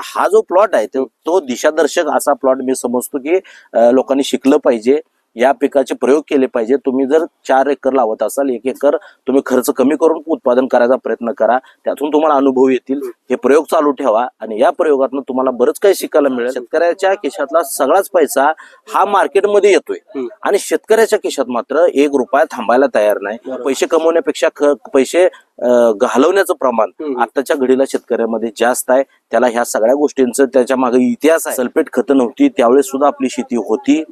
हा जो प्लॉट आहे तो दिशादर्शक असा प्लॉट मी समजतो की लोकांनी शिकलं पाहिजे, या पिकाचे प्रयोग केले पाहिजे. तुम्ही जर 4 एकर लावत असाल, 1 एकर तुम्ही खर्च कमी करून उत्पादन करायचा प्रयत्न करा. त्यातून तुम्हाला अनुभव येतील. हे प्रयोग चालू ठेवा आणि या प्रयोगातून तुम्हाला बरंच काही शिकायला मिळेल. शेतकऱ्याच्या खिशातला सगळाच पैसा हा मार्केटमध्ये येतोय आणि शेतकऱ्याच्या खिशात मात्र 1 रुपया थांबायला तयार नाही. पैसे कमवण्यापेक्षा पैसे घालवण्याचं प्रमाण आताच्या घडीला शेतकऱ्यामध्ये जास्त आहे. त्याला ह्या सगळ्या गोष्टींचं त्याच्या मागे इतिहास आहे. सल्फेट खतं नव्हती त्यावेळेस सुद्धा आपली शेती होती,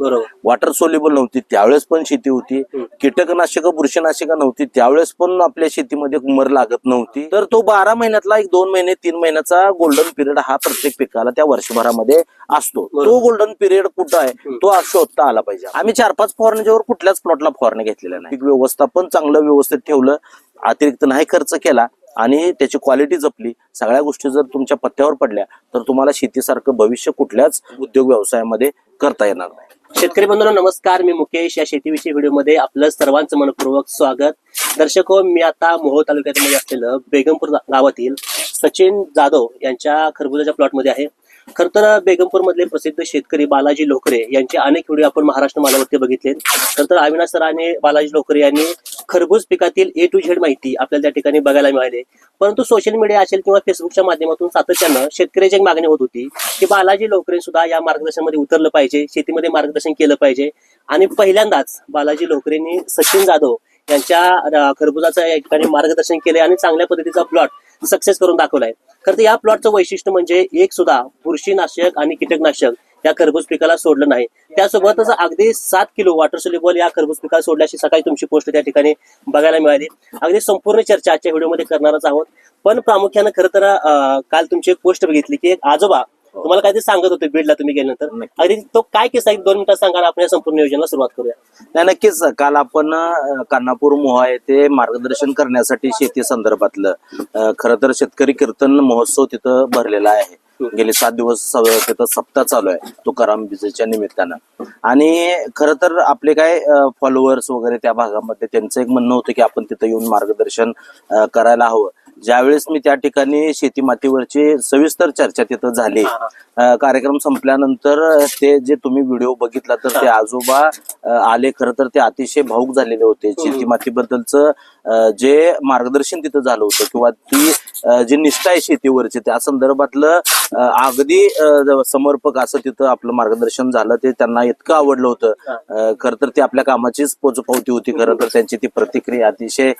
वॉटर सोल्युबल नव्हती त्यावेळेस पण शेती होती, कीटकनाशक बुरशीनाशक नव्हती त्यावेळेस पण आपल्या शेतीमध्ये मर लागत नव्हती. तर तो 12 महिन्यातला 1 2 महिने 3 महिन्याचा गोल्डन पिरियड हा प्रत्येक पिकाला त्या वर्षभरामध्ये असतो. तो गोल्डन पिरियड कुठं आहे तो शोधता आला पाहिजे. आम्ही 4-5 फवारणीच्यावर कुठल्याच प्लॉटला फवारणी घेतलेल्या नाही. पीक व्यवस्थापन चांगलं व्यवस्थित ठेवलं, अतिरिक्त नाही खर्च केला आणि त्याची क्वालिटी जपली, सगळ्या गोष्टी जर तुमच्या पथ्यावर पडल्या तर तुम्हाला शेतीसारखं भविष्य कुठल्याच उद्योग व्यवसायामध्ये करता येणार नाही. शेतकरी बंधूंनो नमस्कार, मी मुकेश. या शेतीविषयी व्हिडिओमध्ये आपलं सर्वांचं मनपूर्वक स्वागत. दर्शक हो, मी आता मोहोळ तालुक्यामध्ये असलेलं बेगमपूर गावातील सचिन जाधव यांच्या खरबुजाच्या प्लॉटमध्ये आहे. खर तर बेगमपूर मधले प्रसिद्ध शेतकरी बालाजी लोकरे यांचे अनेक व्हिडिओ आपण महाराष्ट्र मालावरती बघितले. खर तर अविनाश सर आणि बालाजी लोकरे यांनी खरबूज पिकातील A to Z माहिती आपल्याला त्या ठिकाणी बघायला मिळाली. परंतु सोशल मीडिया असेल किंवा फेसबुकच्या माध्यमातून सातत्यानं शेतकऱ्याची एक मागणी होत होती की बालाजी लोकरे सुद्धा या मार्गदर्शनामध्ये उतरलं पाहिजे, शेतीमध्ये मार्गदर्शन केलं पाहिजे. आणि पहिल्यांदाच बालाजी लोकरेंनी सचिन जाधव यांच्या खरबुजाचं या ठिकाणी मार्गदर्शन केले आणि चांगल्या पद्धतीचा प्लॉट सक्सेस करून दाखवलाय. खरं तर या प्लॉटचं वैशिष्ट्य म्हणजे एक सुद्धा बुरशीनाशक आणि कीटकनाशक या खरबूज पिकाला सोडलं नाही. त्यासोबतच अगदी 7 किलो वॉटर सोल्युबल या खरबूज पिकाला सोडल्याची सकाळी तुमची पोस्ट त्या ठिकाणी बघायला मिळाली. अगदी संपूर्ण चर्चा आजच्या व्हिडिओमध्ये करणारच आहोत. पण प्रामुख्यानं खरं तर काल तुमची एक पोस्ट बघितली की एक आजोबा तुम्हाला काहीतरी सांगत होते बीडला तुम्ही गेल्यानंतर. अगदी तो काय किस्सा 1-2 मिनिटात सांगा, आपण या संपूर्ण नियोजनाला सुरुवात करूया. नाही, नक्कीच. काल आपण कान्हापूर मोहा येथे मार्गदर्शन करण्यासाठी शेती संदर्भातलं खरं तर शेतकरी कीर्तन महोत्सव तिथं भरलेला आहे. गेले 7 दिवस तिथं सप्ताह चालू आहे तुकाराम बीजेच्या निमित्तानं. आणि खरं तर आपले काय फॉलोअर्स वगैरे त्या भागामध्ये त्यांचं एक म्हणणं होतं की आपण तिथं येऊन मार्गदर्शन करायला हवं. ज्यावेळेस मी त्या ठिकाणी शेती मातीवरची सविस्तर चर्चा तिथं झाली. कार्यक्रम संपल्यानंतर ते जे तुम्ही व्हिडिओ बघितला तर ते आजोबा आले. खरं तर ते अतिशय भावुक झालेले होते. शेती मातीबद्दलचं जे मार्गदर्शन तिथं झालं होतं किंवा ती जी निष्ठा आहे शेतीवरची त्या संदर्भातलं अगदी समर्पक असं तिथं आपलं मार्गदर्शन झालं. ते त्यांना इतकं आवडलं होतं. खरं तर ती आपल्या कामाचीच पोचपावती होती. खरं तर त्यांची ती प्रतिक्रिया अतिशय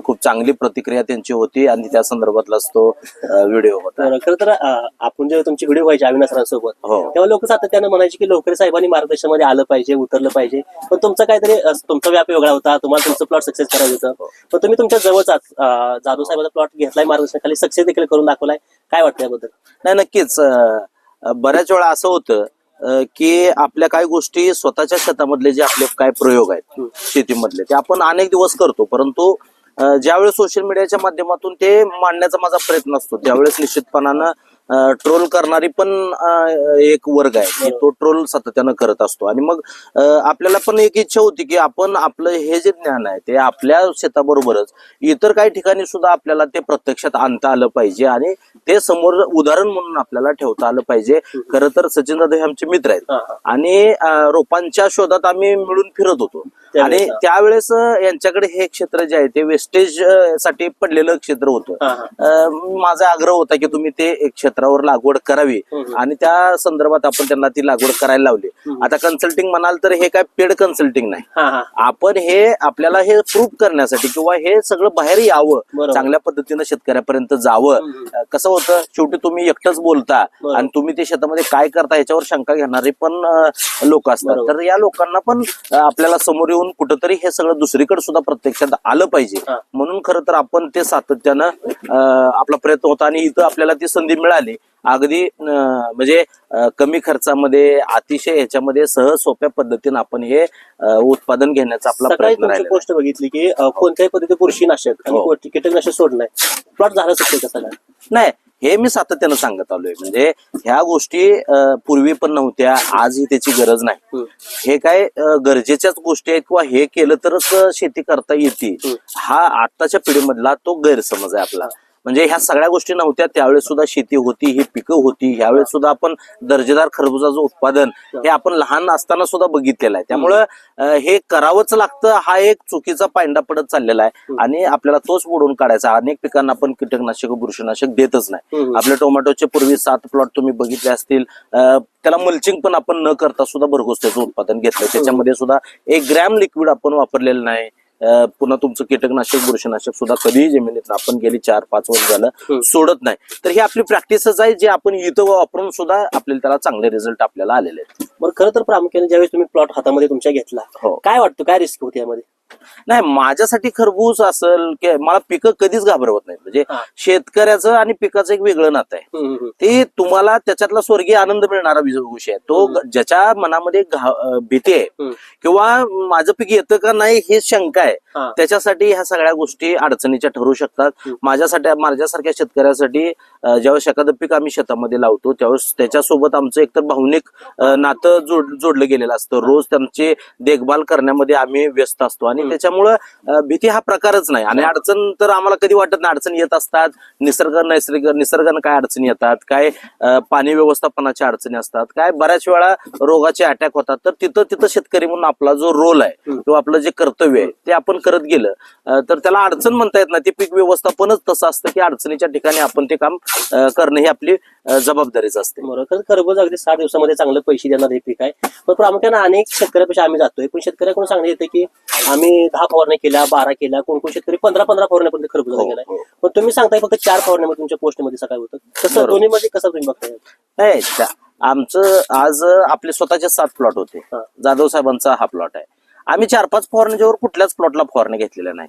खूप चांगली प्रतिक्रिया त्यांची होती आणि त्या संदर्भातलाच तो व्हिडिओ होता. खरं तर आपण जेव्हा तुमची व्हिडिओ व्हायची अविनाश सरांसोबत तेव्हा लोक सातत्यानं म्हणायचे की लोकरे साहेबांनी मार्गदर्शनामध्ये आलं पाहिजे, उतरलं पाहिजे. पण तुमचा काहीतरी तुमचा व्याप वेगळा होता, तुम्हाला तुमचं प्लॉट सक्सेस करायचं होतं. पण तुम्ही तुमच्या जवळचा जाधव साहेबांचा प्लॉट घेतलाय, मार्गदर्शनाखाली सक्सेस देखील करून दाखवलाय. काय वाटतं याबद्दल? नाही, नक्कीच. बऱ्याच वेळा असं होतं की आपल्या काही गोष्टी स्वतःच्या शेतामधले जे आपले काय प्रयोग आहेत शेतीमधले ते आपण अनेक दिवस करतो, परंतु ज्यावेळेस सोशल मीडियाच्या माध्यमातून ते मांडण्याचा माझा प्रयत्न असतो त्यावेळेस निश्चितपणानं ट्रोल करणारी पण एक वर्ग आहे. तो ट्रोल सातत्यानं करत असतो आणि मग आपल्याला पण एक इच्छा होती की आपण आपलं हे जे ज्ञान आहे ते आपल्या शेताबरोबरच इतर काही ठिकाणी सुद्धा आपल्याला ते प्रत्यक्षात आणता आलं पाहिजे आणि ते समोर उदाहरण म्हणून आपल्याला ठेवता आलं पाहिजे. खरं तर सचिन दादा हे आमचे मित्र आहेत आणि रोपांच्या शोधात आम्ही मिळून फिरत होतो आणि त्यावेळेस यांच्याकडे हे क्षेत्र जे आहे ते वेस्टेज साठी पडलेलं क्षेत्र होतं. माझा आग्रह होता की तुम्ही ते एक क्षेत्रावर लागवड करावी आणि त्या संदर्भात आपण त्यांना ती लागवड करायला लावली. आता कन्सल्टिंग म्हणाल तर हे काय पेड कन्सल्टिंग नाही. आपण हे आपल्याला हे प्रूव्ह करण्यासाठी किंवा हे सगळं बाहेर यावं, चांगल्या पद्धतीनं शेतकऱ्यापर्यंत जावं. कसं होतं शेवटी तुम्ही एकटंच बोलता आणि तुम्ही ते शेतामध्ये काय करता याच्यावर शंका घेणारे पण लोक असतात. तर या लोकांना पण आपल्याला समोर येऊन कुठंतरी हे सगळं दुसरीकडे सुद्धा प्रत्यक्षात आलं पाहिजे म्हणून खरं तर आपण ते सातत्यानं आपला प्रयत्न होता आणि इथं आपल्याला ती संधी मिळाली. अगदी म्हणजे कमी खर्चामध्ये अतिशय ह्याच्यामध्ये सहज सोप्या पद्धतीने आपण हे उत्पादन घेण्याचा आपला प्रयत्न राहिला. गोष्ट बघितली की कोणत्याही पद्धती बुरशीनाशक आणि कीटकनाशक सोडलंय, प्लॉट झाला शकतो का? नाही, हे मी सातत्यानं सांगत आलोय. म्हणजे ह्या गोष्टी पूर्वी पण नव्हत्या, आजही त्याची गरज नाही. हे काय गरजेच्याच गोष्टी आहेत किंवा हे केलं तरच शेती करता येते हा आताच्या पिढीमधला तो गैरसमज आहे आपला. म्हणजे ह्या सगळ्या गोष्टी नव्हत्या त्यावेळेस सुद्धा शेती होती, ही पिकं होती. ह्यावेळेस सुद्धा आपण दर्जेदार खरबुजाचं उत्पादन हे आपण लहान असताना सुद्धा बघितलेलं आहे. त्यामुळं हे करावंच लागतं, हा एक चुकीचा पायंडा पडत चाललेला आहे आणि आपल्याला तोच मोडून काढायचा. अनेक पिकांना आपण कीटकनाशक बुरशीनाशक देतच नाही. आपल्या टोमॅटोचे पूर्वी 7 प्लॉट तुम्ही बघितले असतील, त्याला मल्चिंग पण आपण न करता सुद्धा भरघोस त्याचं उत्पादन घेतलं. त्याच्यामध्ये सुद्धा 1 ग्रॅम लिक्विड आपण वापरलेलं नाही. पुन्हा तुमचं कीटकनाशक बुरशीनाशक सुद्धा कधीही जमिनीत आपण गेली 4-5 वर्ष झालं सोडत नाही. तर ही आपली प्रॅक्टिसच आहे, जे आपण इथं वापरून सुद्धा आपल्याला त्याला चांगले रिझल्ट आपल्याला आलेले आहेत. बरं, खरं तर प्रामुख्याने ज्यावेळेस तुम्ही प्लॉट हातामध्ये तुमच्या घेतला, हो. काय वाटतं, काय रिस्क होती यामध्ये? नाही, माझ्यासाठी खरबूज असेल की मला पिकं कधीच घाबरवत नाही. म्हणजे शेतकऱ्याचं आणि पिकाचं एक वेगळं नातं आहे. ते तुम्हाला त्याच्यातला स्वर्गीय आनंद मिळणारा विषय आहे. तो ज्याच्या मनामध्ये भीती आहे किंवा माझं पीक येतं का नाही हे शंका आहे, त्याच्यासाठी ह्या सगळ्या गोष्टी अडचणीच्या ठरू शकतात. माझ्यासारख्या शेतकऱ्यासाठी ज्यावेळेस एखादं पीक आम्ही शेतामध्ये लावतो त्यावेळेस त्याच्यासोबत आमचं एकतर भावनिक नातं जोडलं गेलेलं असतं. रोज त्यांची देखभाल करण्यामध्ये आम्ही व्यस्त असतो आणि त्याच्यामुळं भीती हा प्रकारच नाही. आणि अडचण तर आम्हाला कधी वाटत नाही. अडचण येत असतात, निसर्गानं काय अडचणी येतात, काय पाणी व्यवस्थापनाच्या अडचणी असतात, काय बऱ्याच वेळा रोगाचे अटॅक होतात. तर तिथं शेतकरी म्हणून आपला जो रोल आहे किंवा आपलं जे कर्तव्य आहे ते आपण करत गेलं तर त्याला अडचण म्हणता येत नाही. ते पीक व्यवस्थापनच तसं असतं की अडचणीच्या ठिकाणी आपण ते काम करणं ही आपली जबाबदारीच असते. बरोबर, खरबूज अगदी 60 दिवसामध्ये चांगले पैसे देणार हे पीक आहे. पण प्रामुख्याने अनेक शेतकऱ्यापेक्षा आम्ही जातोय, पण शेतकऱ्याकडून सांगण्यात येते की आम्ही 10 फवारण्या केल्या, 12 केल्या, कोण शेतकरी 15 फवारण्यापर्यंत खरबूज गेलाय. पण तुम्ही सांगताय फक्त 4 फवारण्यामध्ये तुमच्या पोस्टमध्ये सकाळी होतं. कसं दोन्ही मध्ये कसं तुम्ही बघताय? नाही, आमचं आज आपले स्वतःचे 7 प्लॉट होते. जाधव साहेबांचा हा प्लॉट आहे. आम्ही 4-5 फवारण्याच्यावर कुठल्याच प्लॉटला फवारण्या घेतलेल्या नाही.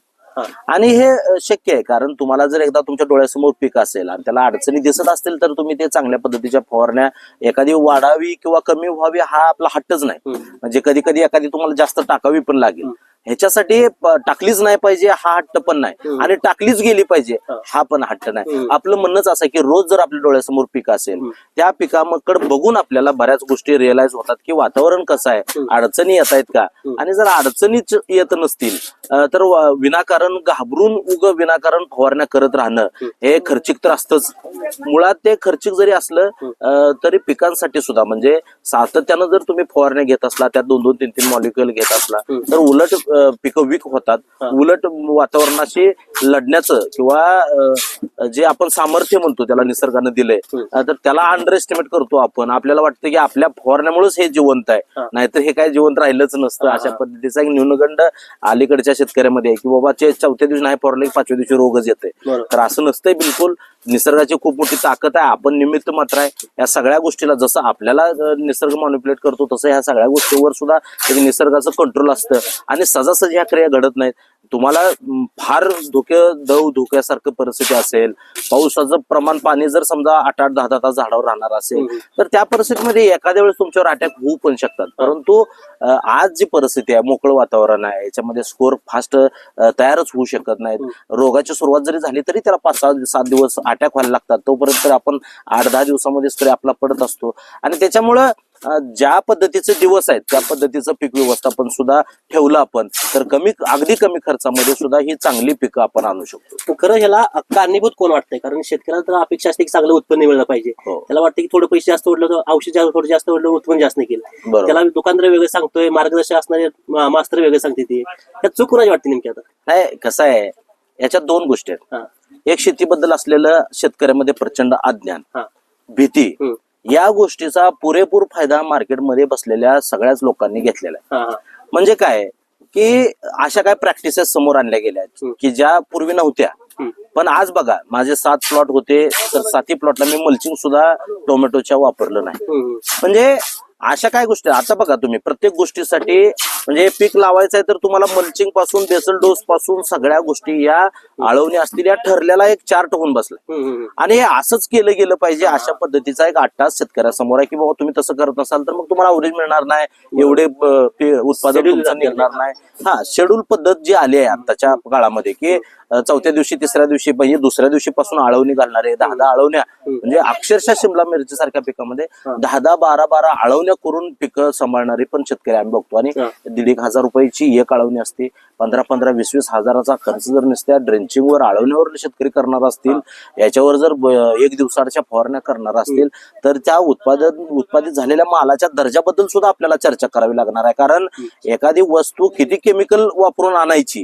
आणि हे शक्य आहे, कारण तुम्हाला जर एकदा तुमच्या डोळ्यासमोर पीक असेल आणि त्याला अडचणी दिसत असतील तर तुम्ही ते चांगल्या पद्धतीच्या फवारण्या एखादी वाढावी किंवा कमी व्हावी हा आपला हट्टच नाही. म्हणजे कधी कधी एखादी तुम्हाला जास्त टाकावी पण लागेल, ह्याच्यासाठी टाकलीच नाही पाहिजे हा हट्ट पण नाही आणि टाकलीच गेली पाहिजे हा पण हट्ट नाही. आपलं म्हणणंच असं आहे की रोज जर आपल्या डोळ्यासमोर पीक असेल त्या पिकाकडे बघून आपल्याला बऱ्याच गोष्टी रिअलाइज होतात की वातावरण कसं आहे, अडचणी येत आहेत का. आणि जर अडचणीच येत नसतील तर विनाकारण घाबरून विनाकारण फवारण्या करत राहणं हे खर्चिक तर असतंच. मुळात ते खर्चिक जरी असलं तरी पिकांसाठी सुद्धा म्हणजे सातत्यानं जर तुम्ही फवारण्या घेत असला, त्यात 2-2, 3-3 मॉलिक्युल घेत असला तर उलट पिकं वीक होतात. उलट वातावरणाशी लढण्याचं किंवा जे आपण सामर्थ्य म्हणतो त्याला निसर्गानं दिलंय तर त्याला अंडर एस्टिमेट करतो आपण. आपल्याला वाटतं की आपल्या फवारण्यामुळेच हे जिवंत आहे, नाहीतर हे काय जिवंत राहिलंच नसतं. अशा पद्धतीचा एक न्यूनगंड अलीकडच्या शेतकऱ्यामध्ये आहे की बाबा 4थ्या दिवशी नाही फवारलं की 5व्या दिवशी रोगच येते. तर असं नसतंय बिलकुल. निसर्गाची खूप मोठी ताकद आहे, आपण निमित्त मात्र आहे. या सगळ्या गोष्टीला जसं आपल्याला निसर्ग मॅनिप्युलेट करतो तसं ह्या सगळ्या गोष्टीवर सुद्धा एक निसर्गाचं कंट्रोल असतं आणि सहजासहजी ह्या क्रिया घडत नाहीत. तुम्हाला फार धोक्यासारखं परिस्थिती असेल, पावसाचं प्रमाण पाणी जर समजा 8-8, 10-10 तास झाडावर राहणार असेल तर त्या परिस्थितीमध्ये एखाद्या वेळेस तुमच्यावर अटॅक होऊ पण शकतात. परंतु आज जी परिस्थिती आहे, मोकळं वातावरण आहे, याच्यामध्ये स्कोर फास्ट तयारच होऊ शकत नाहीत. रोगाची सुरुवात जरी झाली तरी त्याला 5-7 दिवस अटॅक व्हायला लागतात. तोपर्यंत आपण 8-10 दिवसामध्ये स्प्रे आपला पडत असतो आणि त्याच्यामुळं ज्या पद्धतीचे दिवस आहेत त्या पद्धतीचं पीक व्यवस्थापन सुद्धा ठेवलं आपण तर अगदी कमी खर्चामध्ये सुद्धा ही चांगली पिकं आपण आणू शकतो. खरं ह्याला कारणीभूत कोण वाटतंय? कारण शेतकऱ्याला तर अपेक्षा असते की चांगलं उत्पन्न मिळलं पाहिजे. त्याला वाटतं की थोडं पैसे जास्त ओढलं तर औषध थोडं जास्त ओढलं उत्पन्न जास्त नाही केलं. त्याला दुकानदार वेगळं सांगतोय, मार्गदर्शक असणारे मास्तर वेगळे सांगते. ते त्यात चूक कोणाची वाटते नेमकी? आता नाही, कसं आहे, याच्यात 2 गोष्टी आहेत. एक शेतीबद्दल असलेलं शेतकऱ्यामध्ये प्रचंड अज्ञान, भीती, या गोष्टीचा पुरेपूर फायदा मार्केटमध्ये बसलेल्या सगळ्याच लोकांनी घेतलेला आहे. म्हणजे काय की अशा काय प्रॅक्टिसेस समोर आणल्या गेल्या की ज्या पूर्वी नव्हत्या. पण आज बघा, माझे 7 प्लॉट होते तर 7ही प्लॉटला मी मल्चिंग सुद्धा टोमॅटोच्या वापरलं नाही. म्हणजे अशा काय गोष्टी आता बघा, तुम्ही प्रत्येक गोष्टीसाठी म्हणजे पीक लावायचं आहे तर तुम्हाला मल्चिंग पासून बेसल डोस पासून सगळ्या गोष्टी या आळवणी असतील या ठरलेला एक चार्ट होऊन बसलाय आणि हे असंच केलं गेलं पाहिजे. अशा पद्धतीचा एक अट्टास शेतकऱ्यासमोर आहे की बाबा तुम्ही तसं करत नसाल तर मग तुम्हाला अवरेज मिळणार नाही, एवढे उत्पादन तुमचं निघणार नाही. शेड्यूल पद्धत जी आली आहे आताच्या काळामध्ये की 4थ्या दिवशी 3ऱ्या दिवशी म्हणजे 2ऱ्या दिवशी पासून आळवणी घालणारे 10-10 आळवण्या, म्हणजे अक्षरशः शिमला मिरची सारख्या पिकामध्ये 10-10, 12-12 आळवण्या आळवण्या करून पिकं सांभाळणारे पण शेतकरी आम्ही बघतो. आणि 1,500 रुपयाची एक आळवणी असते, 15-15, 20-20 हजाराचा खर्च जर नुसत्या ड्रेंचिंगवर आळवण्यावर शेतकरी करणार असतील, याच्यावर जर एक दिवसाच्या फवारण्या करणार असतील, तर त्या उत्पादित झालेल्या मालाच्या दर्जाबद्दल सुद्धा आपल्याला चर्चा करावी लागणार आहे. कारण एखादी वस्तू किती केमिकल वापरून आणायची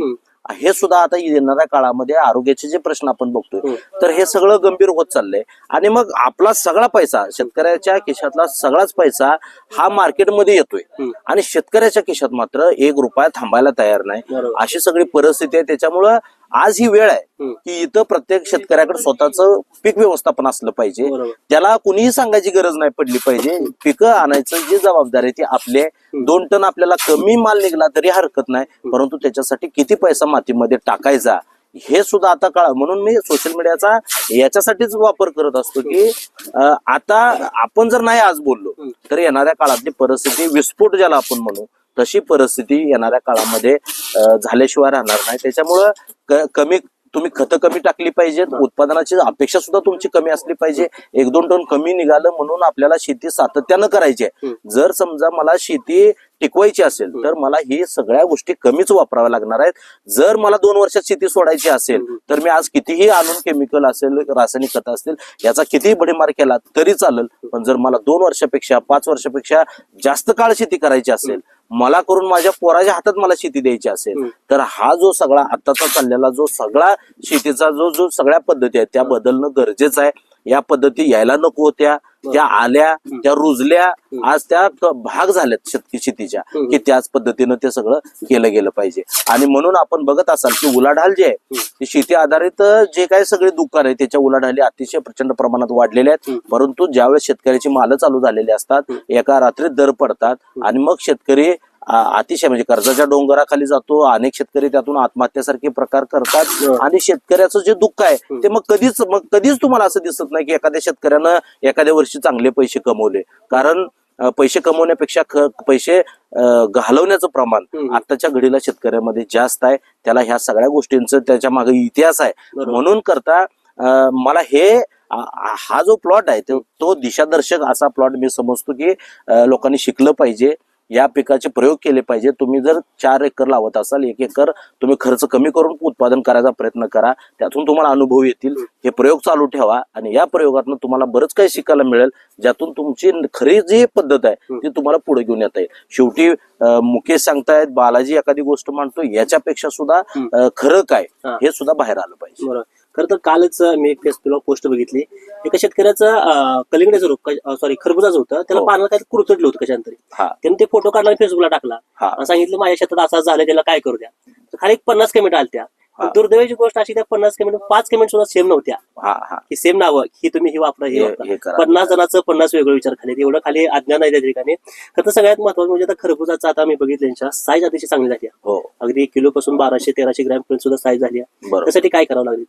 हे सुद्धा आता येणाऱ्या काळामध्ये आरोग्याचे जे प्रश्न आपण बघतोय, तर हे सगळं गंभीर होत चाललंय. आणि मग आपला सगळा पैसा, शेतकऱ्याच्या खिशातला सगळाच पैसा हा मार्केटमध्ये येतोय आणि शेतकऱ्याच्या खिशात मात्र 1 रुपया थांबायला तयार नाही. अशी सगळी परिस्थिती आहे. त्याच्यामुळं आज ही वेळ आहे की इथं प्रत्येक शेतकऱ्याकडे स्वतःचं पीक व्यवस्थापन असलं पाहिजे. त्याला कुणीही सांगायची गरज नाही पडली पाहिजे. पिकं आणायचं जी जबाबदारी आहे ती आपली आहे. 2 टन आपल्याला कमी माल निघला तरी हरकत नाही, परंतु त्याच्यासाठी किती पैसा मातीमध्ये टाकायचा हे सुद्धा आता काळ. म्हणून मी सोशल मीडियाचा याच्यासाठीच वापर करत असतो की आता आपण जर नाही आज बोललो तर येणाऱ्या काळातली परिस्थिती विस्फोट ज्याला आपण म्हणू तशी परिस्थिती येणाऱ्या काळामध्ये झाल्याशिवाय राहणार नाही. त्याच्यामुळं कमी तुम्ही खतं कमी टाकली पाहिजेत, उत्पादनाची अपेक्षा सुद्धा तुमची कमी असली पाहिजे. 1-2 टन कमी निघालं म्हणून आपल्याला शेती सातत्यानं करायची आहे. जर समजा मला शेती टिकवायची असेल तर मला ही सगळ्या गोष्टी कमीच वापराव्या लागणार आहेत. जर मला 2 वर्षात शेती सोडायची असेल तर मी आज कितीही आणून केमिकल असेल, रासायनिक खतं असतील, याचा कितीही भडीमार केला तरी चालेल. पण जर मला 2 वर्षापेक्षा 5 वर्षापेक्षा जास्त काळ शेती करायची असेल, मला करून माझ्या पोराच्या हातात मला शेती द्यायची असेल, तर हा जो सगळा आत्ताचा चाललेला जो सगळा शेतीचा जो सगळ्या पद्धती आहेत त्या बदलणं गरजेचं आहे. या पद्धती यायला नको होत्या, त्या आल्या, त्या रुजल्या, आज त्या भाग झाल्यात शेतीच्या, की त्याच पद्धतीनं ते सगळं केलं गेलं पाहिजे. आणि म्हणून आपण बघत असाल की उलाढाल जे आहे ते शेती आधारित जे काही सगळे दुकान आहे त्याच्या उलाढाली अतिशय प्रचंड प्रमाणात वाढलेल्या आहेत. परंतु ज्यावेळेस शेतकऱ्याची मालं चालू झालेली असतात, एका रात्रीत दर पडतात आणि मग शेतकरी अतिशय म्हणजे कर्जाच्या डोंगराखाली जातो. अनेक शेतकरी त्यातून आत्महत्यासारखे प्रकार करतात आणि शेतकऱ्याचं जे दुःख आहे ते मग कधीच तुम्हाला असं दिसत नाही की एखाद्या शेतकऱ्यानं एखाद्या वर्षी चांगले पैसे कमवले. कारण पैसे कमवण्यापेक्षा पैसे घालवण्याचं प्रमाण आताच्या घडीला शेतकऱ्यामध्ये जास्त आहे. त्याला ह्या सगळ्या गोष्टींचं त्याच्या मागे इतिहास आहे. म्हणून करता मला हा जो प्लॉट आहे तो दिशादर्शक असा प्लॉट मी समजतो की लोकांनी शिकलं पाहिजे, या पिकाचे प्रयोग केले पाहिजे. तुम्ही जर 4 एकर लावत असाल, 1 एकर तुम्ही खर्च कमी करून उत्पादन करायचा प्रयत्न करा. त्यातून तुम्हाला अनुभव येतील. हे प्रयोग चालू ठेवा आणि या प्रयोगातून तुम्हाला बरंच काही शिकायला मिळेल, ज्यातून तुमची खरी जी पद्धत आहे ती तुम्हाला पुढे घेऊन येता येईल. शेवटी मुकेश सांगतायत, बालाजी एखादी गोष्ट मांडतो, याच्यापेक्षा सुद्धा खरं काय हे सुद्धा बाहेर आलं पाहिजे. खरं तर कालच मी एक फेसबुकला पोस्ट बघितली. एका शेतकऱ्याचं कलिंगड्याचं रोप, खरबुजाचं होतं, त्याला पानाला काही कुरतडलं होतं कशानंतरी. त्याने ते फोटो काढला फेसबुकला टाकला आणि सांगितलं माझ्या शेतात असं झालं, त्याला काय करू द्या. तर खाली 50 कमेंट आल्या. दुर्दैवाची गोष्ट अशी, त्या 50 कमेंट 5 कमेंट सुद्धा सेम नव्हत्या की सेम नावं ही तुम्ही ही वापरा हे वापरा. 50 जणांचं 50 वेगळे विचार खाली, एवढं खाली अज्ञान आहे त्या ठिकाणी. तर सगळ्यात महत्वाचं म्हणजे आता खरबुजाचा आता मी बघितलं त्यांच्या साईज अतिशय चांगली झाली. अगदी 1 किलो पासून 1200-1300 ग्रॅम पर्यंत सुद्धा साईज झाली. त्यासाठी काय करावं लागेल?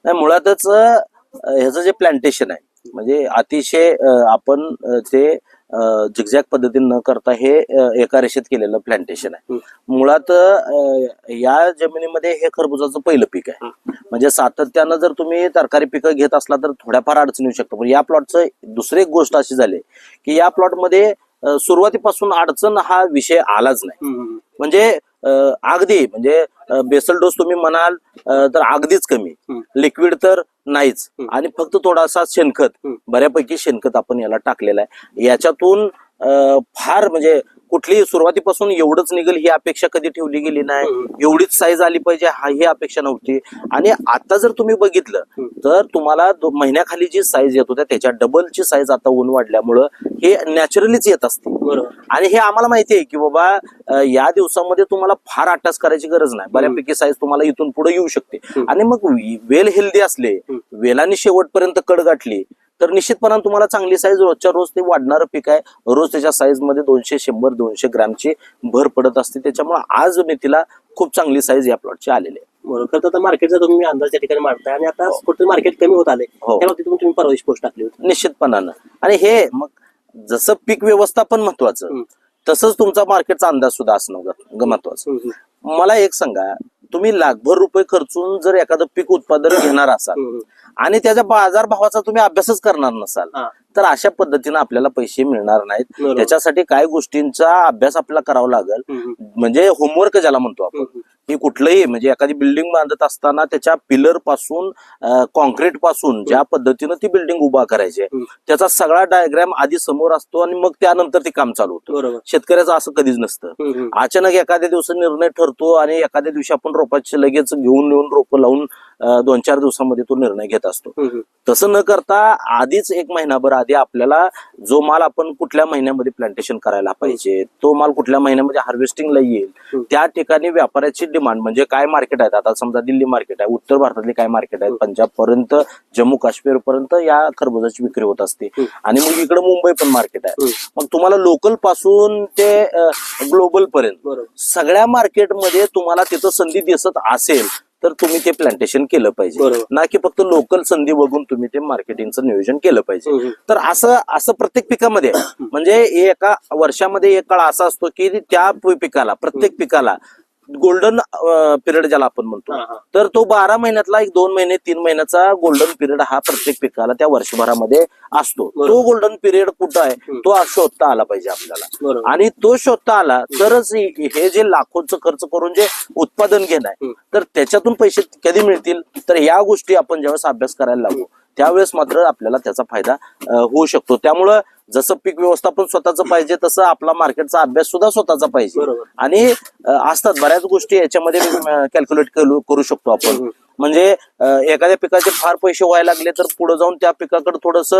नाही, मुळातच ह्याचं जे प्लांटेशन आहे म्हणजे अतिशय आपण ते झिगझॅग पद्धतीने न करता हे एका रेषेत केलेलं प्लांटेशन आहे. मुळात या जमिनीमध्ये हे खरबुजाचं पहिलं पीक आहे. म्हणजे सातत्यानं जर तुम्ही तरकारी पिकं घेत असला तर थोड्याफार अडचणी येऊ शकतो. पण या प्लॉटचं दुसरी एक गोष्ट अशी झाली की या प्लॉटमध्ये सुरुवातीपासून अडचण हा विषय आलाच नाही. म्हणजे अगदी म्हणजे बेसल डोस तुम्ही म्हणाल तर अगदीच कमी, लिक्विड तर नाहीच, आणि फक्त थोडासा शेणखत, बऱ्यापैकी शेणखत आपण याला टाकलेला आहे. याच्यातून फार म्हणजे कुठली सुरुवातीपासून एवढंच निघेल ही अपेक्षा कधी ठेवली गेली नाही. एवढीच साईज आली पाहिजे ही अपेक्षा नव्हती. आणि आता जर तुम्ही बघितलं तर तुम्हाला महिन्याखाली जी साईज येत होत्या त्याच्या डबलची साईज आता ऊन वाढल्यामुळं हे नॅचरलीच येत असते. आणि हे आम्हाला माहिती आहे की बाबा या दिवसामध्ये तुम्हाला फार अट्टास करायची गरज नाही. बऱ्यापैकी साईज तुम्हाला इथून पुढे येऊ शकते. आणि मग वेल हेल्दी असले, वेलांनी शेवटपर्यंत कड गाठली तर निश्चितपणाने तुम्हाला चांगली साईज रोजच्या रोज ते वाढणारं पीक आहे. रोज त्याच्या साईज मध्ये 200-100-200 ग्रॅमची भर पडत असते. त्याच्यामुळे आज मेथीला खूप चांगली साईज या प्लॉटची आलेली आहे. बरोबर. तर आता मार्केटचा तुम्ही अंदाज त्या ठिकाणी मांडताय आणि आता कुठे मार्केट कमी होत आले त्या बाबतीत तुम्ही परवाची पोस्ट टाकली होती. निश्चितपणानं. आणि हे मग जसं पीक व्यवस्थापन महत्वाचं तसंच तुमचा मार्केटचा अंदाज सुद्धा असणं महत्वाचं. मला एक सांगा, तुम्ही लाखभर रुपये खर्चून जर एखादं पीक उत्पादन घेणार असाल आणि त्याच्या बाजारभावाचा तुम्ही अभ्यासच करणार नसाल हा. तर अशा पद्धतीने आपल्याला पैसे मिळणार नाहीत. बरोबर. त्याच्यासाठी काही गोष्टींचा अभ्यास आपल्याला करावा लागेल. म्हणजे होमवर्क ज्याला म्हणतो आपण, की कुठलंही म्हणजे एखादी बिल्डिंग बांधत असताना त्याच्या पिलर पासून कॉन्क्रीट पासून ज्या पद्धतीनं ती बिल्डिंग उभा करायची आहे त्याचा सगळा डायग्राम आधी समोर असतो आणि मग त्यानंतर ते काम चालू होतं. बरोबर. शेतकऱ्याचं असं कधीच नसतं. अचानक एखाद्या दिवशी निर्णय ठरतो आणि एखाद्या दिवशी आपण रोपाचे लगेच घेऊन येऊन रोपं लावून 2-4 दिवसामध्ये तो निर्णय घेत असतो. तसं न करता आधीच 1 महिनाभर आधी आपल्याला जो माल आपण कुठल्या महिन्यामध्ये प्लांटेशन करायला पाहिजे, तो माल कुठल्या महिन्यामध्ये हार्वेस्टिंगला येईल, त्या ठिकाणी व्यापाऱ्याची डिमांड म्हणजे काय मार्केट आहेत. आता समजा दिल्ली मार्केट आहे, उत्तर भारतातले काय मार्केट आहेत, पंजाब पर्यंत जम्मू काश्मीर पर्यंत या खरबुजाची विक्री होत असते. आणि मग इकडे मुंबई पण मार्केट आहे. मग तुम्हाला लोकल पासून ते ग्लोबल पर्यंत सगळ्या मार्केटमध्ये तुम्हाला तिथं संधी दिसत असेल तर तुम्ही ते प्लांटेशन केलं पाहिजे, ना की फक्त लोकल संधी बघून तुम्ही ते मार्केटिंगचं नियोजन केलं पाहिजे. तर असं प्रत्येक पिकामध्ये म्हणजे एका वर्षामध्ये एक काळ असा असतो की त्या पिकाला प्रत्येक पिकाला गोल्डन पिरियड ज्याला आपण म्हणतो, तर तो 12 महिन्यातला 1-2 महिने 3 महिन्याचा गोल्डन पिरियड हा प्रत्येक पिकाला त्या वर्षभरामध्ये असतो. तो गोल्डन पिरियड कुठं आहे तो शोधता आला पाहिजे आपल्याला. आणि तो शोधता आला तरच हे जे लाखोचं खर्च करून जे उत्पादन घेणं आहे तर त्याच्यातून पैसे कधी मिळतील. तर या गोष्टी आपण ज्यावेळेस अभ्यास करायला लागू त्यावेळेस मात्र आपल्याला त्याचा फायदा होऊ शकतो. त्यामुळं जसं पीक व्यवस्थापन स्वतःच पाहिजे तसं आपला मार्केटचा अभ्यास सुद्धा स्वतःचा पाहिजे. आणि असतात बऱ्याच गोष्टी याच्यामध्ये कॅल्क्युलेट करू शकतो आपण. म्हणजे एखाद्या पिकाचे फार पैसे व्हायला लागले तर पुढे जाऊन त्या पिकाकडे थोडस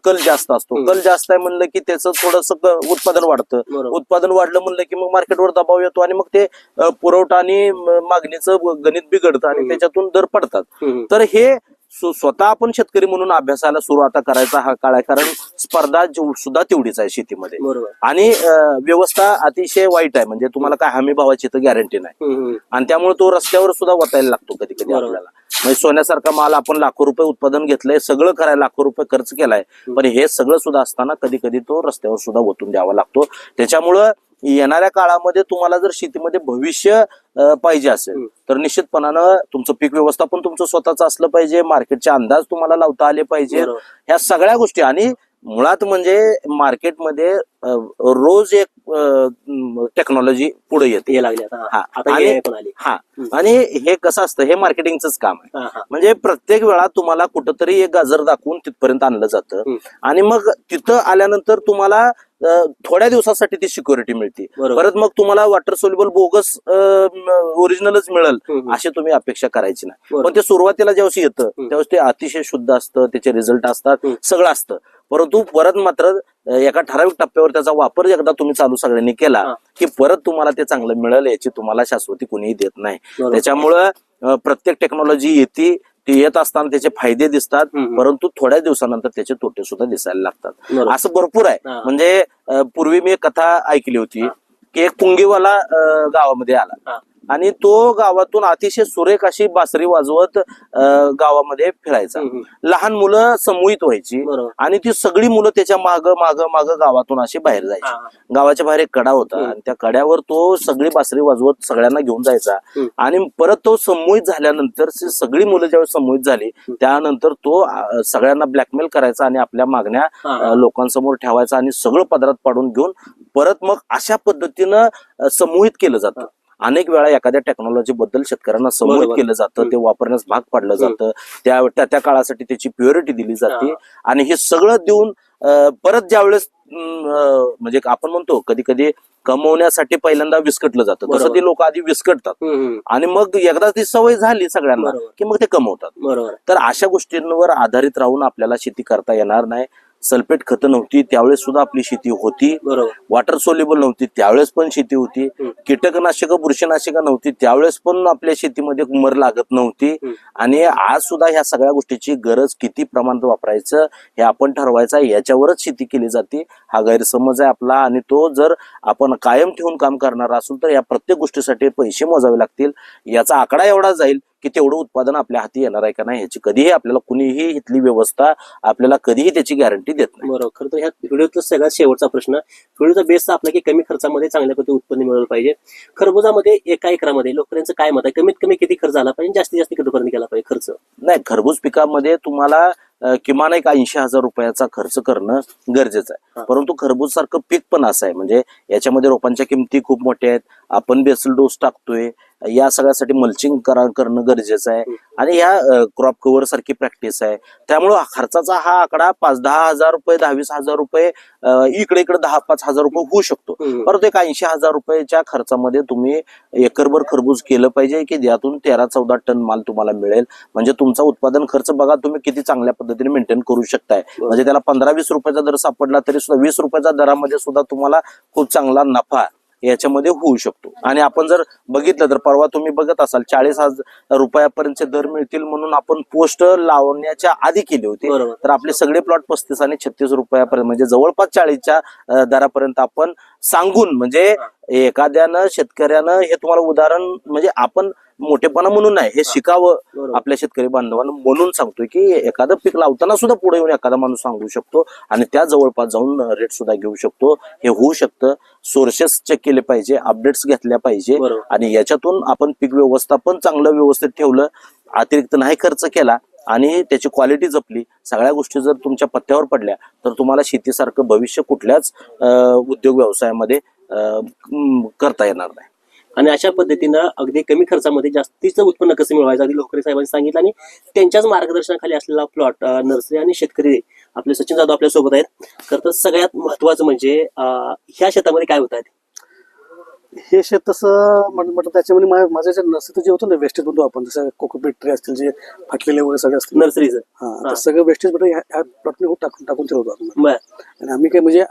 कल जास्त असतो. कल जास्त आहे म्हणलं की त्याचं थोडस उत्पादन वाढतं. उत्पादन वाढलं म्हणलं की मग मार्केटवर दबाव येतो आणि मग ते पुरवठा आणि मागणीचं गणित बिघडतं आणि त्याच्यातून दर पडतात. तर हे स्वतः आपण शेतकरी म्हणून अभ्यासाला सुरू आता करायचा हा काळ आहे. कारण स्पर्धा सुद्धा तेवढीच आहे शेतीमध्ये. आणि व्यवस्था अतिशय वाईट आहे. म्हणजे तुम्हाला काय हमी भावाची तर गॅरंटी नाही. आणि त्यामुळे तो रस्त्यावर सुद्धा वतायला लागतो कधी कधी आपल्याला. म्हणजे सोन्यासारखा माल आपण लाखो रुपये उत्पादन घेतलंय, सगळं करायला लाखो रुपये खर्च केलाय, पण हे सगळं सुद्धा असताना कधी कधी तो रस्त्यावर सुद्धा ओतून द्यावा लागतो. त्याच्यामुळं येणाऱ्या काळामध्ये तुम्हाला जर शेतीमध्ये भविष्य पाहिजे असेल तर निश्चितपणानं तुमचं पीक व्यवस्थापन तुमचं स्वतःच असलं पाहिजे. मार्केटचे अंदाज तुम्हाला लावता आले पाहिजे. ह्या सगळ्या गोष्टी आणि मुळात म्हणजे मार्केटमध्ये रोज एक टेक्नॉलॉजी पुढे येते आणि हे कसं असतं, हे मार्केटिंगच काम आहे. म्हणजे प्रत्येक वेळा तुम्हाला कुठंतरी एक गाजर दाखवून तिथपर्यंत आणलं जातं आणि मग तिथं आल्यानंतर तुम्हाला थोड्या दिवसासाठी ती सिक्युरिटी मिळते. परत मग तुम्हाला वॉटर सोल्युबल बोगस ओरिजिनलच मिळेल अशी तुम्ही अपेक्षा करायची नाही. पण ते सुरुवातीला ज्यावेळेस येतं त्यावेळेस ते अतिशय शुद्ध असतं, त्याचे रिझल्ट असतात, सगळं असतं. परंतु परत मात्र एका ठराविक टप्प्यावर त्याचा वापर एकदा तुम्ही चालू सगळ्यांनी केला की परत तुम्हाला ते चांगलं मिळेल याची तुम्हाला शाश्वती कोणीही देत नाही. त्याच्यामुळं प्रत्येक टेक्नॉलॉजी येते, ती येत असताना त्याचे फायदे दिसतात, परंतु थोड्या दिवसानंतर त्याचे तोटे सुद्धा दिसायला लागतात. असं भरपूर आहे. म्हणजे पूर्वी मी एक कथा ऐकली होती की एक पुंगीवाला गावामध्ये आला आणि तो गावातून अतिशय सुरेख अशी बासरी वाजवत गावामध्ये फिरायचा. लहान मुलं समूहित व्हायची आणि ती सगळी मुलं त्याच्या माग माग माग गावातून अशी बाहेर जायची. गावाच्या बाहेर एक कडा होता आणि त्या कड्यावर तो सगळी बासरी वाजवत सगळ्यांना घेऊन जायचा. आणि परत तो समूहित झाल्यानंतर सगळी मुलं ज्यावेळेस समूहित झाली त्यानंतर तो सगळ्यांना ब्लॅकमेल करायचा आणि आपल्या मागण्या लोकांसमोर ठेवायचा आणि सगळं पदरात पाडून घेऊन परत मग अशा पद्धतीनं समूहित केलं जातं. अनेक वेळा एखाद्या टेक्नॉलॉजी बद्दल शेतकऱ्यांना समूहित केलं जातं, ते वापरण्यास भाग पाडलं जातं, त्या काळासाठी त्याची प्युरिटी दिली जाते आणि हे सगळं देऊन परत ज्यावेळेस म्हणजे आपण म्हणतो कधी कधी कमवण्यासाठी पहिल्यांदा विस्कटलं जातं, तसं ते लोक आधी विस्कटतात आणि मग एकदा ती सवय झाली सगळ्यांना की मग ते कमवतात. तर अशा गोष्टींवर आधारित राहून आपल्याला शेती करता येणार नाही. सल्फेट खतं नव्हती त्यावेळेस सुद्धा आपली शेती होती. वॉटर सोल्युबल नव्हती त्यावेळेस पण शेती होती. कीटकनाशकं बुरशीनाशकं नव्हती त्यावेळेस पण आपल्या शेतीमध्ये मर लागत नव्हती. आणि आज सुद्धा ह्या सगळ्या गोष्टीची गरज किती प्रमाणात वापरायचं हे आपण ठरवायचं, याच्यावरच शेती केली जाते. हा गैरसमज आहे आपला आणि तो जर आपण कायम ठेवून काम करणार असेल तर या प्रत्येक गोष्टीसाठी पैसे मोजावे लागतील. याचा आकडा एवढा जाईल की तेवढं उत्पादन आपल्या हाती येणार आहे का नाही ह्याची कधीही आपल्याला कुणीही इथली व्यवस्था आपल्याला कधीही त्याची गॅरंटी देत नाही. बरोबर. खरं तर ह्या व्हिडिओतला सगळ्यात शेवटचा प्रश्न, व्हिडिओचा बेस आपला की कमी खर्चामध्ये चांगल्या पद्धतीने उत्पन्न मिळवलं पाहिजे. खरबुजामध्ये एका एकरामध्ये लोकांचं काय मत आहे, कमीत कमी किती खर्च झाला पाहिजे, जास्तीत जास्त किती केला पाहिजे खर्च? नाही, खरबूज पिकामध्ये तुम्हाला किमान एक 80,000 रुपयाचा खर्च करणं गरजेचं आहे. परंतु खरबूज सारखं पीक पण असं आहे, म्हणजे याच्यामध्ये रोपांच्या किमती खूप मोठ्या आहेत. आपण बेसल डोस टाकतोय, या सगळ्यासाठी मल्चिंग करणं गरजेचं आहे आणि ह्या क्रॉप कव्हर सारखी प्रॅक्टिस आहे. त्यामुळं खर्चाचा हा आकडा 5-10 हजार रुपये, 10-20 हजार रुपये, इकडे 10-5 हजार रुपये होऊ शकतो. परंतु एक 80,000 रुपयाच्या खर्चामध्ये तुम्ही एकरभर खरबूज केलं पाहिजे की ज्यातून 13-14 टन माल तुम्हाला मिळेल. म्हणजे तुमचा उत्पादन खर्च बघा तुम्ही किती चांगल्या पद्धतीने मेंटेन करू शकताय. म्हणजे त्याला 15-20 रुपयाचा दर सापडला तरी सुद्धा 20 रुपयाच्या दरामध्ये सुद्धा तुम्हाला खूप चांगला नफा याच्यामध्ये होऊ शकतो. आणि आपण जर बघितलं तर परवा तुम्ही बघत असाल 40,000 रुपयापर्यंतचे दर मिळतील म्हणून आपण पोस्ट लावण्याच्या आधी केली होती. तर आपले सगळे प्लॉट 35 आणि 36 रुपयापर्यंत म्हणजे जवळपास 40च्या दरापर्यंत आपण सांगून, म्हणजे एखाद्यानं शेतकऱ्यानं हे तुम्हाला उदाहरण, म्हणजे आपण मोठेपणा म्हणून नाही, हे शिकावं आपल्या शेतकरी बांधवांना म्हणून सांगतोय की एखादं पीक लावताना सुद्धा पुढे येऊन एखादा माणूस सांगू शकतो आणि त्या जवळपास जाऊन रेट सुद्धा घेऊ शकतो. हे होऊ शकतं. सोर्सेस चेक केले पाहिजे, अपडेट्स घेतल्या पाहिजे आणि याच्यातून आपण पीक व्यवस्थापन चांगलं व्यवस्थित ठेवलं, अतिरिक्त नाही खर्च केला आणि त्याची क्वालिटी जपली, सगळ्या गोष्टी जर तुमच्या पत्त्यावर पडल्या तर तुम्हाला शेतीसारखं भविष्य कुठल्याच उद्योग व्यवसायामध्ये करता येणार नाही. आणि अशा पद्धतीनं अगदी कमी खर्चामध्ये जास्तीचं उत्पन्न कसं मिळवायचं अगदी लोकरे साहेबांनी सांगितलं आणि त्यांच्याच मार्गदर्शनाखाली असलेला प्लॉट, नर्सरी आणि शेतकरी आपले सचिन जाधव आपल्या सोबत आहेत. तर सगळ्यात महत्वाचं म्हणजे ह्या शेतामध्ये काय होत आहे, हे शेत तसं म्हटलं त्याच्यामध्ये माझ्या नर्सरी जे होतं ना वेस्टेज म्हणतो आपण, जसं कोकोपीट ट्रे असतील जे फाटलेले वगैरे सगळे असतील नर्सरीचं, हा सगळं वेस्टेज ह्या प्लॉटने टाकून ठेवतो आपण. आणि आम्ही काही म्हणजे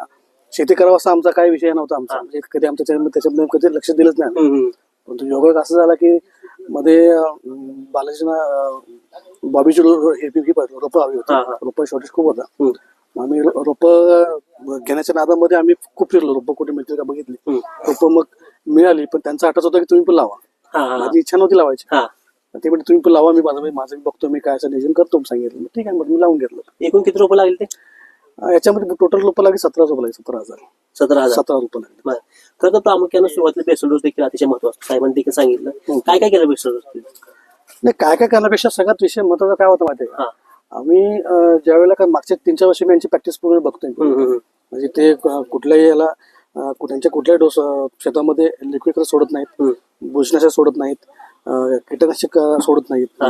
शेती करावं असा आमचा काही विषय नव्हता आमचा, म्हणजे कधी आमच्या त्याच्यामध्ये कधी लक्ष दिलंच नाही. परंतु योगायोग असं झाला की मध्ये बालाजीना बॉबीची रोपं हवी होती, रोपं शॉर्टेज खूप होता. आम्ही रोपं घेण्याच्या नादामध्ये आम्ही खूप फिरलो, रोपं कुठे मिळतील का बघितली, रोपं मग मिळाली. पण त्यांचा हटाच होता की तुम्ही पण लावा, माझी इच्छा नव्हती लावायची. ते म्हणजे तुम्ही पण लावा, मी माझं बघतो, मी काय असं नियोजन करतो सांगितलं. ठीक आहे, मग मी लावून घेतलं. एकूण किती रोपं लागेल ते? याच्यामध्ये टोटल रोपं लागली 17 रोपं लागली, 17,000 रोपं लागली. खरं तर प्रामुख्यानं सुरुवातीला बेसल डोस देखील अतिशय महत्वाचं, साहेबांनी देखील सांगितलं. काय काय केलं बेसल डोस? नाही, काय करण्यापेक्षा सगळ्यात विषय महत्वाचा काय होतं माहिती आहे का, आम्ही ज्यावेळेला काय मागच्या 3-4 वर्षी मी यांची प्रॅक्टिस पूर्ण बघतोय. म्हणजे ते कुठल्याही याला त्यांच्या कुठल्याही डोस शेतामध्ये लिक्विड सोडत नाहीत, बुरशीनाशक सोडत नाहीत, कीटकनाशक सोडत नाहीत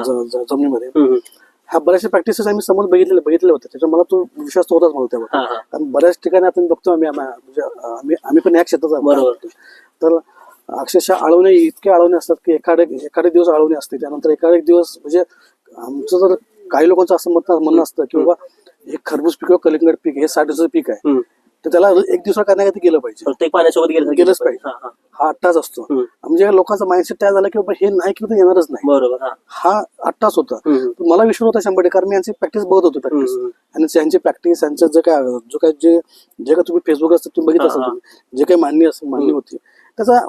जमिनीमध्ये. ह्या बऱ्याचशा प्रॅक्टिसेस आम्ही समोर बघितले होते, त्याच्यामुळे मला तो विश्वास होताच मला त्यावर. कारण बऱ्याच ठिकाणी आपण बघतो आम्ही पण ह्या क्षेत्रात, तर अक्षरशः आळवणे, इतके आळवणे असतात की एखादे दिवस आळवणे असते, त्यानंतर एखादे दिवस म्हणजे आमचं जर काही लोकांचं असं म्हणणं असतं की बाबा हे खरबूज पीक किंवा कलिंगड पीक हे 60 दिवसाचं पीक आहे, तर त्याला एक दिवसा करण्याकरता गेलं पाहिजे, प्रत्येक पाण्यासोबत गेलंच पाहिजे. हा 8 तास असतो. म्हणजे लोकांचा माइंडसेट तयार झाला की बाबा हे नाही केलं तर येणारच नाही. बरोबर, हा 8 तास होता. मला विश्वास होता 100%, कारण मी यांची प्रॅक्टिस बघत होतो. प्रॅक्टिस आणि त्यांची प्रॅक्टिस, यांचं जे काय तुम्ही फेसबुक तुम्ही बघितलं असाल, जे काही मांडणी होती, त्याचा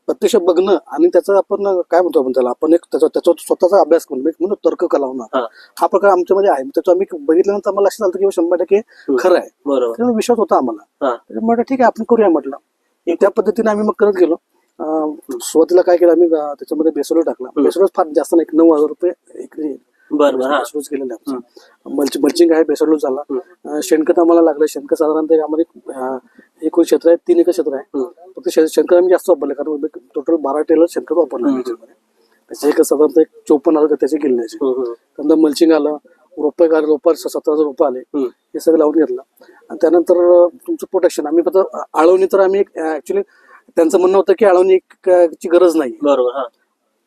प्रत्यक्ष बघणं आणि त्याचा आपण काय म्हणतो त्याला, आपण एक त्याचा स्वतःचा अभ्यास म्हणून तर्क कलावणं, हा प्रकार आमच्यामध्ये आहे. त्याचा आम्ही बघितल्यानंतर आम्हाला लक्षात आलं की 100% खरं आहे. त्यामुळे विश्वास होता आम्हाला. म्हटलं ठीक आहे, आपण करूया म्हटलं. त्या पद्धतीने आम्ही मग करत गेलो. सुरुवातीला काय केलं आम्ही, त्याच्यामध्ये बेसोलो टाकला. बेसोलो फार जास्त नाही, 9,000 रुपये एकरी केलेलं आहे. मल्चिंग आहे, बेसोलो झाला. शेणखत आम्हाला लागलं. शेणखत साधारणतः आम्हाला एकूण क्षेत्र आहे 3 एकर क्षेत्र आहे. फक्त शेणखत आम्ही जास्त वापरलं, कारण टोटल 12 टेलर शेणखत वापरलं. त्याचे एक साधारणतः 54,000 त्याचे गेले. त्यानंतर मल्चिंग आलं, रोपं 17,000 रोपं आले, हे सगळं लावून घेतलं. आणि त्यानंतर तुमचं प्रोटेक्शन, आम्ही फक्त आळवणी, तर आम्ही ऍक्च्युली त्यांचं म्हणणं होतं की आळवणीची गरज नाही. बरोबर.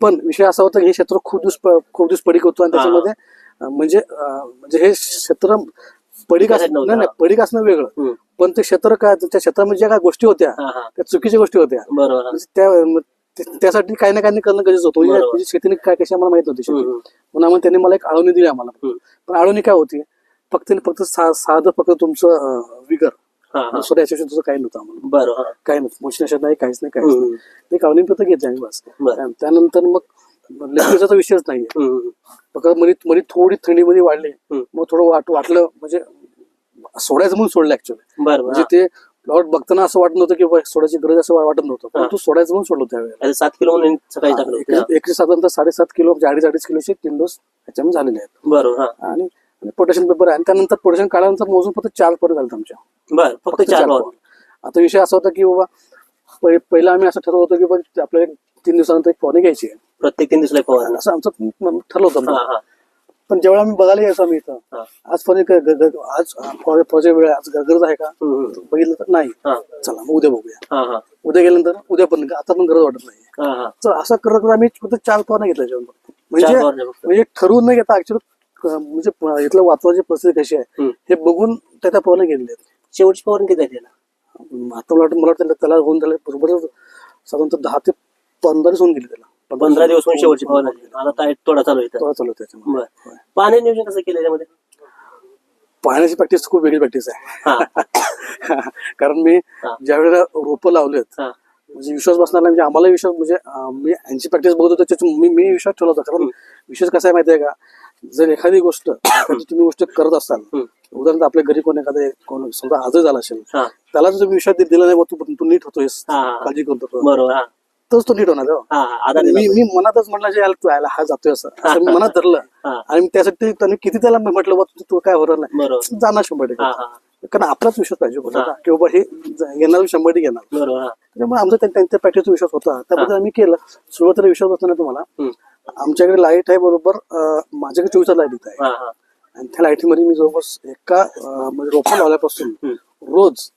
पण विषय असा होता की हे क्षेत्र खूप दिवस पडीक होतो आणि त्याच्यामध्ये म्हणजे हे क्षेत्र पडीक असणं वेगळं, पण ते क्षेत्र काय, त्या क्षेत्रामध्ये ज्या काय गोष्टी होत्या त्या चुकीच्या गोष्टी होत्या. त्यासाठी काही ना काही करणं गरजेचं होतं. म्हणजे शेतीने काय कशी आम्हाला माहित नव्हती शेती, म्हणून त्यांनी मला एक आळवणी दिली आम्हाला. पण आळवणी काय होती, फक्त साधं फक्त तुमचं विगर, दुसरं याच्याशी तुझं काही नव्हतं आम्हाला. काही नव्हतं, मोशनाशक नाही, काहीच नाही. ते काळवणी फक्त घेतली आम्ही बस. त्यानंतर मग लेक्चरचा विषयच नाहीये. हम्म. फक्त मध्ये थोडी थंडीमध्ये वाढली, मग थोडं वाटलं म्हणजे सोडायचं म्हणून सोडलं ऍक्च्युअली. बरं म्हणजे बरं ते प्लॉट बघताना असं वाटत नव्हतं की बाबा सोडायची गरज असं वाटत नव्हतं, परंतु सोडायचं म्हणून सोडलं त्यावेळेला. 7 किलो म्हणून सकाळी टाकलं होतं. एकशे साधारणतः 7.5 किलो म्हणजे 2.5 किलोचे 3 डोस ह्याच्यामध्ये झालेले आहेत. बरोबर. हा. आणि पोटॅशियम पेपर आहे, आणि त्यानंतर पोटॅशियम काढल्यानंतर मोजून फक्त 4 परत झालं आमच्या. बरं, फक्त 4 4 फवारणी. आता विषय असा होता की बाबा पहिला आम्ही असं ठरवलं होतं की बाबा आपल्याला 3 दिवसानंतर एक फवारणी घ्यायची आहे, प्रत्येक 3 दिवसाला फवारणी. असं आमचं ठरलं होतं. हा हा पण जेव्हा आम्ही बघायला यायचो आम्ही इथं, हा. आज फवारणी आज फवारणी वेळ आज गरज आहे का बघितलं तर नाही. हा. चला मग उद्या बघूया. हा हा उद्या गेल्यानंतर उद्या पण आता पण गरज वाटत नाही. हा हा तर असं करत आम्ही फक्त 4 फवारण्या घेतल्या जेवण. 4 म्हणजे फवारण्या फक्त. म्हणजे ठरवून न घेता ऍक्च्युअली म्हणजे इथलं वातावरणाची परिस्थिती कशी आहे हे बघून त्या फवारण्या गेलेल्या आहेत. शेवटची फवारणी किती आहे त्याला? आता मला वाटतं त्याला होऊन झालं बरोबर साधारणतः 10 ते 15 दिवस होऊन गेले त्याला. 15 दिवस होऊन शेवटची फवारणी झाली. आता काय थोडा चालू आहे इथं. थोडा चालू आहे त्याच्यामुळे. बरं. पाणी नियोजन कसं केलं याच्यामध्ये? पाण्याची प्रॅक्टिस खूप वेगळी प्रॅक्टिस आहे. हा कारण मी हा. ज्या वेळेला रोपं लावलेत हा म्हणजे विश्वास बसणार नाही, म्हणजे आम्हाला विश्वास म्हणजे मी यांची प्रॅक्टिस बघत होतो त्याच्यात मी विश्वास ठेवला होता. कारण विशेष कसं आहे माहितीये का, जर एखादी तुम्ही गोष्ट करत असाल, उदाहरणार्थ आपल्या घरी कोण समजा आजही झाला असेल, हा त्याला जर तुम्ही विश्वास दिला नाही, तू नीट होतोयस, हा. काळजी करतो, बरोबर. हा तरच तो नीट होणार. हा हा आधार दिला मी मनातच म्हटलं की याला याला हा जातोय असं मी मनात धरलं, हा. आणि मी त्यासाठी त्यांनी किती त्याला म्हटलं बा तू काय होणार नाही, बरोबर. जाणार 100%. हा हा कारण आपलाच विश्वास पाहिजे होता की बाबा हे येणार 100% येणार. बरोबर. हा त्यामुळे आमचा त्यांच्या प्रॅक्टिसचा विश्वास होता, त्याबद्दल आम्ही केलं. सुरुवातीला विश्वास होता ना तुम्हाला, आमच्याकडे लाईट आहे बरोबर, माझ्याकडे 24 लाईट इथं आहे, हा हा आणि त्या लाईटीमध्ये मी जवळपास एका म्हणजे रोपा लावल्यापासून रोज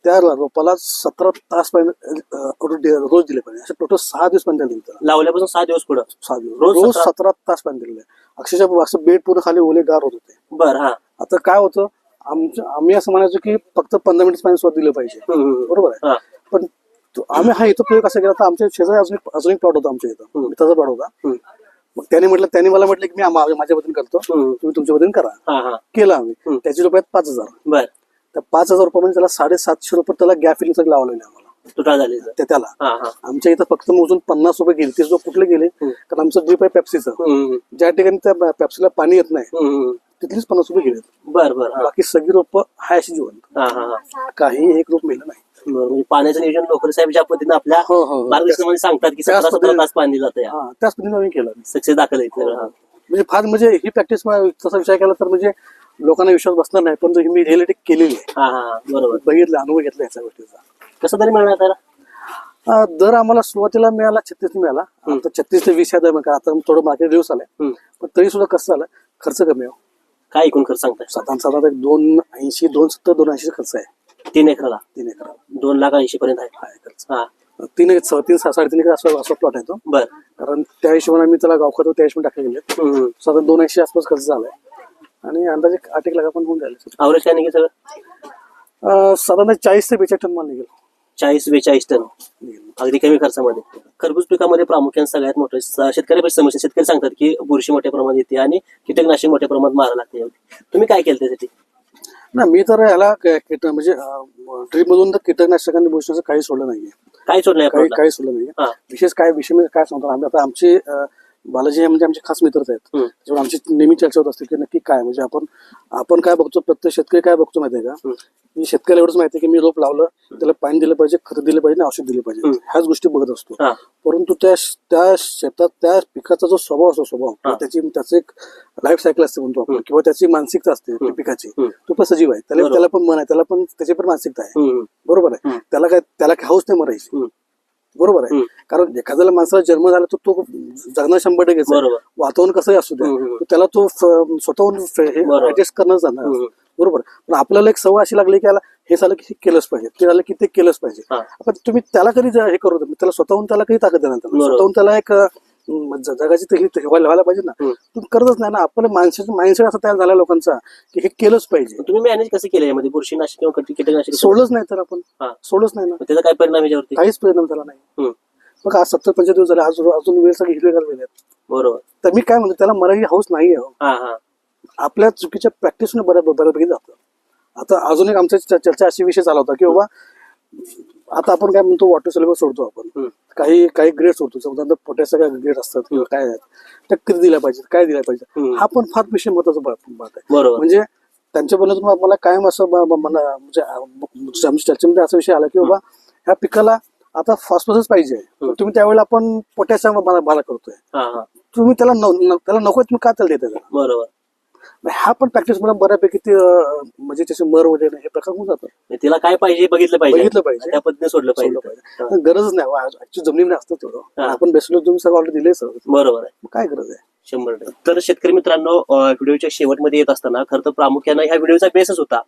त्या रोपाला 17 तास रोज दिले पाहिजे. असे टोटल 6 दिवस पाणी दिलं त्याला. लावल्यापासून 6 दिवस पुढं 6 दिवस रोज रोज 17 17 तास पाणी दिलेलं आहे. अक्षरशः असं बेड पूर्ण खाली ओले गार होत होते. बरं. हा आता काय होतं, आम्ही असं म्हणायचो की फक्त 15 मिनिट पाणी स्वतः दिलं पाहिजे, बरोबर आहे. हा पण आम्ही हा इथं प्रयोग कसा केला, तर आमच्या शेजारी अजून एक प्लॉट होता आमच्या इथं, मित्राचा प्लॉट होता. मग त्यांनी मला म्हटलं की मी माझ्या पद्धतीने करतो, तुम्ही तुमच्या पद्धतीने करा. हा हा केलं आम्ही. त्याची रुपयात 5,000. बर. त्या 5,000 रुपयामध्ये त्याला 750 रुपये त्याला गॅप फिलिंग लावलं आम्हाला तुटाळ झाली. त्याला. हा हा आमच्या इथं फक्त मोजून 50 रुपये गेले. ते जो कुठले गेले, कारण आमचं ड्रीप आहे पेप्सीचं, ज्या ठिकाणी त्या पेप्सीला पाणी येत नाही तिथलीच 50 रुपये गेले. बर बर. बाकी सगळी रोपं हाय अशी जिवंत, हा हा हा काही एक रोप मेलं नाही. म्हणजे पाण्याचं नियोजन लोकर साहेब ज्या पद्धतीने आपल्या हो, हो, हो. मार्गदर्शनामध्ये सांगतात की 17 तास पाणी जातं. हा, त्याच पद्धतीने आम्ही केलं. सक्सेस दाखल आहे. म्हणजे फार म्हणजे ही प्रॅक्टिस तसा विचार केला तर म्हणजे लोकांना विश्वास बसणार नाही, पण ही मी रिअलिटी केलेली आहे. हा हा बरोबर. बघितलं, अनुभव घेतला याच्या गोष्टीचा. कसं तरी मिळणार त्याला? दर आम्हाला सुरुवातीला मिळाला 36 मिळाला. आता 36 ते 20,000. आता थोडं मार्केट दिवस आलाय, पण तरी सुद्धा कसं झालं, खर्च कमी आहे. काय एकूण खर्च सांगताय? साधारण 280, 270, 280 खर्च आहे 3 एकराला. 3 एकर 2,80,000 पर्यंत आहे. खर्च. हा 3 साडेतीन एकर असं प्लॉट आहे तो. बर. कारण त्या हिशोबाने आम्ही त्याला गावखत त्या हिशोबाने टाकले गेले. साधारण 280 आसपास खर्च झालाय, आणि अंदाजे 8 लाख पण होऊन जाईल. अवरेज काय निघेल सगळं? साधारण 40 ते 42 टन माल निघेल. 40-42 टन अगदी कमी खर्चामध्ये. खरबूज पिकामध्ये प्रामुख्याने सगळ्यात मोठं शेतकऱ्याची समस्या, शेतकरी सांगतात की बुरशी मोठ्या प्रमाणात येते आणि कीटकनाशक मोठ्या प्रमाणात मारायला लागते. तुम्ही काय केलं त्यासाठी? ना मी तर ह्याला म्हणजे ड्रीप मधून तर कीटकनाशकांनी बुरशीचं काही सोडलं नाहीये. काय सोडलं? काही सोडलं नाहीये. विशेष म्हणजे काय सांगतो आम्ही, आता आमचे बालाजी हे म्हणजे आमचे खास मित्रच आहेत, त्याच्यामुळे आमची नेहमी चर्चा होत असते की नक्की काय म्हणजे आपण काय बघतो, प्रत्येक शेतकरी काय बघतो माहितीये का, की शेतकऱ्याला एवढंच माहितीये की मी रोप लावलं, त्याला पाणी दिलं पाहिजे, खत दिलं पाहिजे, औषध दिले पाहिजे, ह्याच गोष्टी बघत असतो. परंतु त्या शेतात त्या पिकाचा जो स्वभाव असतो, त्याचं एक लाईफ सायकल असते म्हणतो आपण, किंवा त्याची मानसिकता असते पिकाची, तो पण सजीव आहे, त्याला पण मन आहे, त्याला पण त्याची पण मानसिकता आहे. बरोबर आहे. त्याला हाऊस नाही मरायची. बरोबर आहे. कारण एखाद्याला माणसाला जन्म झाला तर तो जगणं 100%. वातावरण कसंही असू द्या, त्याला तो स्वतःहून ऍडजस्ट करणं जाणार. बरोबर. पण आपल्याला एक सवय अशी लागली की याला हे झालं की हे केलंच पाहिजे, ते झालं की ते केलंच पाहिजे. पण तुम्ही त्याला कधी हे करू दे, त्याला स्वतःहून त्याला काही ताकद देणार, स्वतःहून त्याला एक जगाची व्हायला पाहिजे ना. तुम्ही करतच नाही ना. आपलं माइंडसेट असं तयार झाला लोकांचा की हे केलंच पाहिजे. तुम्ही मॅनेज कसं केलं यामध्ये? बुरशीनाशक किंवा कीटकनाशक सोडलंच नाही तर आपण सोडलंच नाही ना. त्याचा काय परिणाम याच्यावरती? काहीच परिणाम झाला नाही. मग आज 70-75 दिवस झाले, अजून वेळ सगळे हिरवेगार वेळ आहेत. बरोबर. तर मी काय म्हणतो, त्याला मराठी हाऊस नाही आहे. आपल्या चुकीच्या प्रॅक्टिसने बऱ्यापैकी जातं. आता अजून एक आमच्या चर्चा अशी विषय झाला होता की बाबा आता आपण काय म्हणतो वॉटर सोल्युबल सोडतो आपण, हम्म. काही ग्रेड सोडतो, समजा पोटॅशचे काय ग्रेड असतात किंवा काय आहेत त्या किती दिल्या पाहिजे, काय दिल्या पाहिजे, हम्म. हा पण फार विषय महत्वाचा बात आहे. बरोबर. म्हणजे त्यांच्या बोलण्यातून मला कायम असं मला म्हणजे आमच्या चर्चेमध्ये असा विषय आला की बाबा ह्या पिकाला आता फॉस्फरस पाहिजे, पण तुम्ही त्यावेळेला आपण पोटॅशचा मला करतोय, हा हा तुम्ही त्याला त्याला नको तुम्ही का त्याला देता? बरोबर. हा पण प्रॅक्टिस मला बऱ्यापैकी ते म्हणजे त्याचे मर वगैरे हे प्रकार होऊन जातात. तिला काय पाहिजे बघितलं बघितलं पाहिजे. त्या पद्धतीने सोडलं सोडलं पाहिजे. पाहिजे. गरजच नाही ऍक्च्युअली जमिनीमध्ये असतं तेवढं, हा. आपण बेसलो तुम्ही सगळं ऑलरेडी दिले सर, बरोबर आहे. काय गरज आहे? 100%. तर शेतकरी मित्रांनो, व्हिडिओच्या शेवटमध्ये येत असताना खरं तर प्रामुख्यानं ह्या व्हिडिओचा बेसच होता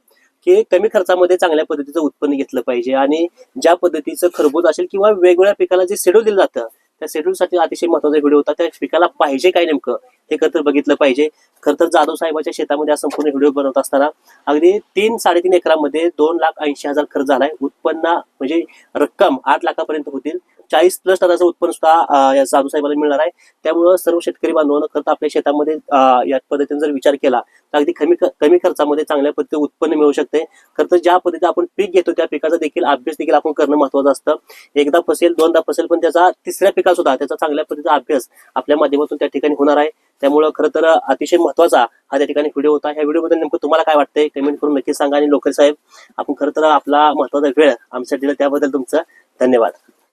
की कमी खर्चामध्ये चांगल्या पद्धतीचं उत्पन्न घेतलं पाहिजे आणि ज्या पद्धतीचं खरबूज असेल किंवा वेगवेगळ्या पिकाला जे शेड्यूल दिलं जातं त्या शेड्यूलसाठी अतिशय महत्वाचा व्हिडिओ होता. त्या पिकाला पाहिजे काय नेमकं हे खरं तर बघितलं पाहिजे. खरं तर जाधव साहेबाच्या शेतामध्ये हा संपूर्ण व्हिडिओ बनवत असताना अगदी 3-3.5 एकरामध्ये 2,80,000 खर्च झालाय. उत्पन्न म्हणजे रक्कम 8 लाखापर्यंत होतील. 40+ टनाचं उत्पन्न सुद्धा या जाधव साहेबांना मिळणार आहे. त्यामुळं सर्व शेतकरी बांधवांना खरं तर आपल्या शेतामध्ये या पद्धतीने जर विचार केला तर अगदी कमी खर्चामध्ये चांगल्या पद्धतीने उत्पन्न मिळू शकते. खरं तर ज्या पद्धतीने आपण पीक घेतो त्या पिकाचा देखील अभ्यास देखील आपण करणं महत्वाचं असतं. एकदा फसेल 2दा फसेल पण त्याचा तिसऱ्या पिकात सुद्धा त्याचा चांगल्या पद्धतीचा अभ्यास आपल्या माध्यमातून त्या ठिकाणी होणार आहे. त्यामुळं खरं तर अतिशय महत्वाचा हा त्या ठिकाणी व्हिडिओ होता. ह्या व्हिडिओबद्दल नेमकं तुम्हाला काय वाटतंय कमेंट करून नक्की सांगा. आणि लोकल साहेब आपण खरं तर आपला महत्वाचा वेळ आमच्यासाठी दिला त्याबद्दल तुमचं धन्यवाद.